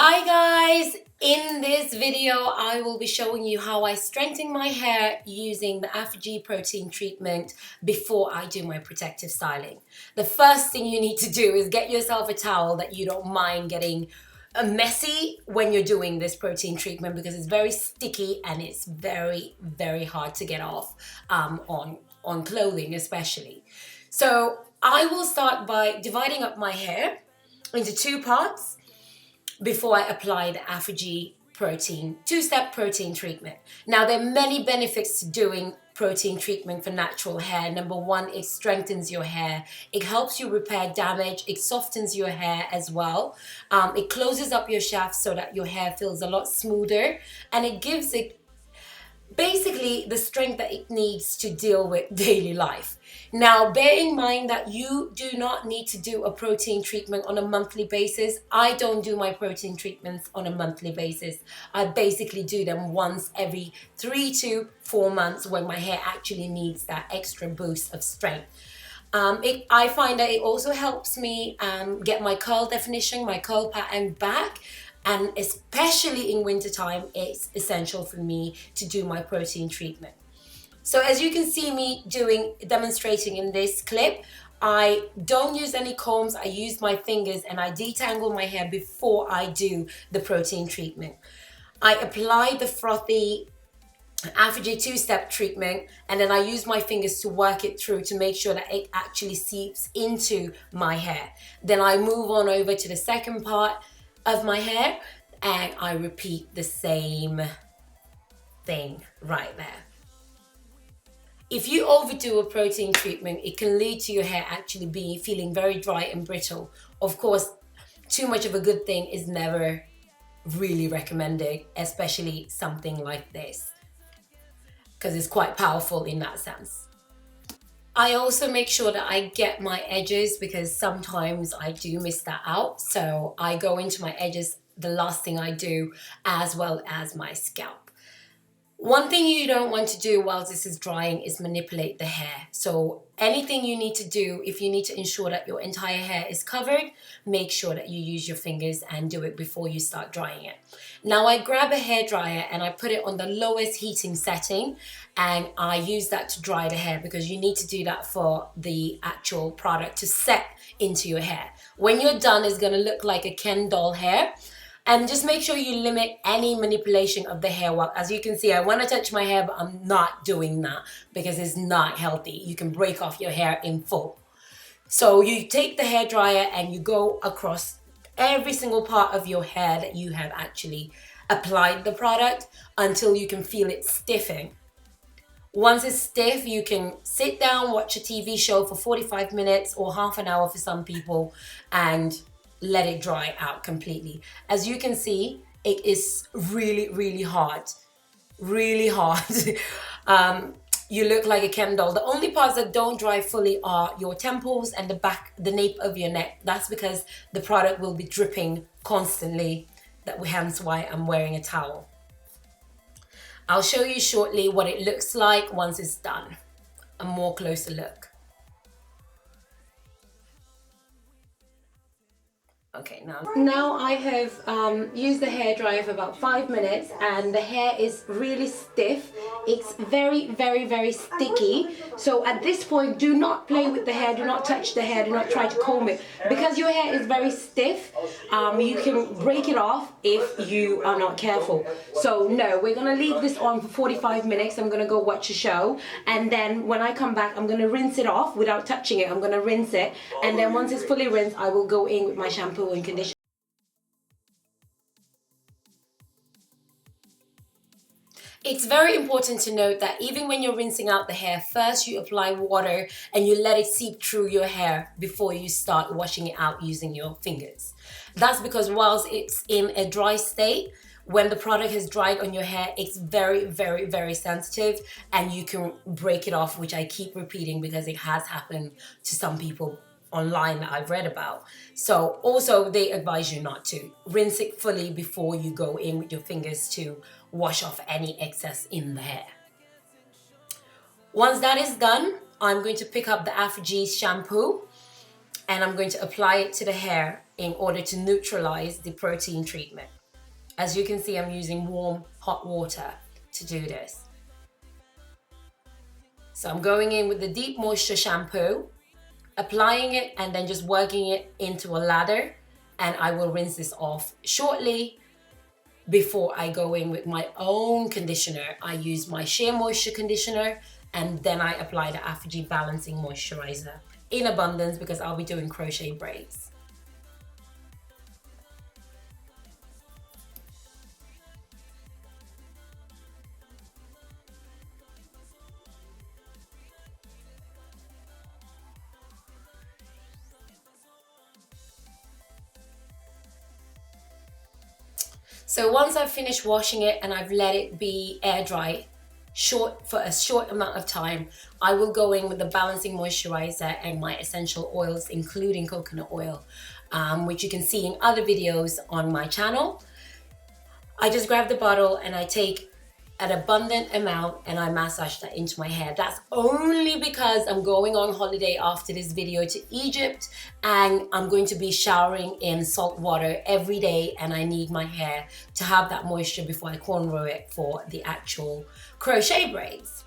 Hi guys! In this video, I will be showing you how I strengthen my hair using the Aphogee protein treatment before I do my protective styling. The first thing you need to do is get yourself a towel that you don't mind getting messy when you're doing this protein treatment because it's very sticky and it's very, very hard to get off on clothing especially. So I will start by dividing up my hair into two parts before I apply the Aphogee two-step protein treatment. Now, there are many benefits to doing protein treatment for natural hair. Number one, it strengthens your hair. It helps you repair damage. It softens your hair as well. It closes up your shaft so that your hair feels a lot smoother, and it gives it basically the strength that it needs to deal with daily life. Now, bear in mind that you do not need to do a protein treatment on a monthly basis. I don't do my protein treatments on a monthly basis. I basically do them once every 3 to 4 months when my hair actually needs that extra boost of strength. I find that it also helps me get my curl definition, my curl pattern back. And especially in wintertime, it's essential for me to do my protein treatment. So as you can see me demonstrating in this clip, I don't use any combs. I use my fingers and I detangle my hair before I do the protein treatment. I apply the frothy Aphogee two-step treatment, and then I use my fingers to work it through to make sure that it actually seeps into my hair. Then I move on over to the second part of my hair and I repeat the same thing right there. If you overdo a protein treatment, it can lead to your hair actually feeling very dry and brittle. Of course, too much of a good thing is never really recommended, especially something like this, because it's quite powerful in that sense. I also make sure that I get my edges because sometimes I do miss that out. So I go into my edges the last thing I do, as well as my scalp. One thing you don't want to do while this is drying is manipulate the hair. So anything you need to do, if you need to ensure that your entire hair is covered, make sure that you use your fingers and do it before you start drying it. Now I grab a hairdryer and I put it on the lowest heating setting, and I use that to dry the hair because you need to do that for the actual product to set into your hair. When you're done, it's going to look like a Ken doll hair. And just make sure you limit any manipulation of the hair. Well, as you can see, I want to touch my hair, but I'm not doing that because it's not healthy. You can break off your hair in full. So you take the hairdryer and you go across every single part of your hair that you have actually applied the product until you can feel it stiffen. Once it's stiff, you can sit down, watch a TV show for 45 minutes or half an hour for some people, and let it dry out completely. As you can see, it is really, really hard. Really hard. You look like a Ken doll. The only parts that don't dry fully are your temples and the nape of your neck. That's because the product will be dripping constantly. Hence why I'm wearing a towel. I'll show you shortly what it looks like once it's done. A more closer look. Okay, now I have used the hairdryer for about 5 minutes and the hair is really stiff. It's very, very, very sticky. So at this point, do not play with the hair, do not touch the hair, do not try to comb it. Because your hair is very stiff, you can break it off if you are not careful. So no, we're gonna leave this on for 45 minutes. I'm gonna go watch a show, and then when I come back, I'm gonna rinse it off without touching it. I'm gonna rinse it, and then once it's fully rinsed, I will go in with my shampoo and conditioner. It's very important to note that even when you're rinsing out the hair, first you apply water and you let it seep through your hair before you start washing it out using your fingers. That's because whilst it's in a dry state, when the product has dried on your hair, it's very, very, very sensitive and you can break it off, which I keep repeating because it has happened to some people online that I've read about. So also they advise you not to rinse it fully before you go in with your fingers to wash off any excess in the hair. Once that is done, I'm going to pick up the Aphogee shampoo and I'm going to apply it to the hair in order to neutralize the protein treatment. As you can see, I'm using warm, hot water to do this. So I'm going in with the deep moisture shampoo, applying it and then just working it into a lather, and I will rinse this off shortly before I go in with my own conditioner. I use my Sheer Moisture conditioner and then I apply the Aphogee Balancing Moisturizer in abundance because I'll be doing crochet braids. So once I've finished washing it and I've let it be air dry for a short amount of time, I will go in with the balancing moisturizer and my essential oils, including coconut oil, which you can see in other videos on my channel. I just grab the bottle and I take an abundant amount and I massage that into my hair. That's only because I'm going on holiday after this video to Egypt and I'm going to be showering in salt water every day, and I need my hair to have that moisture before I cornrow it for the actual crochet braids.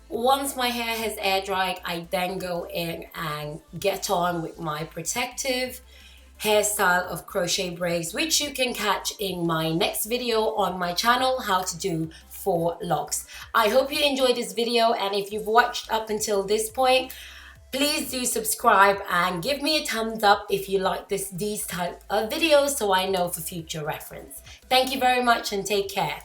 Once my hair has air dried, I then go in and get on with my protective hairstyle of crochet braids, which you can catch in my next video on my channel, how to do 4 locks. I hope you enjoyed this video, and if you've watched up until this point, please do subscribe and give me a thumbs up if you like these type of videos so I know for future reference. Thank you very much and take care.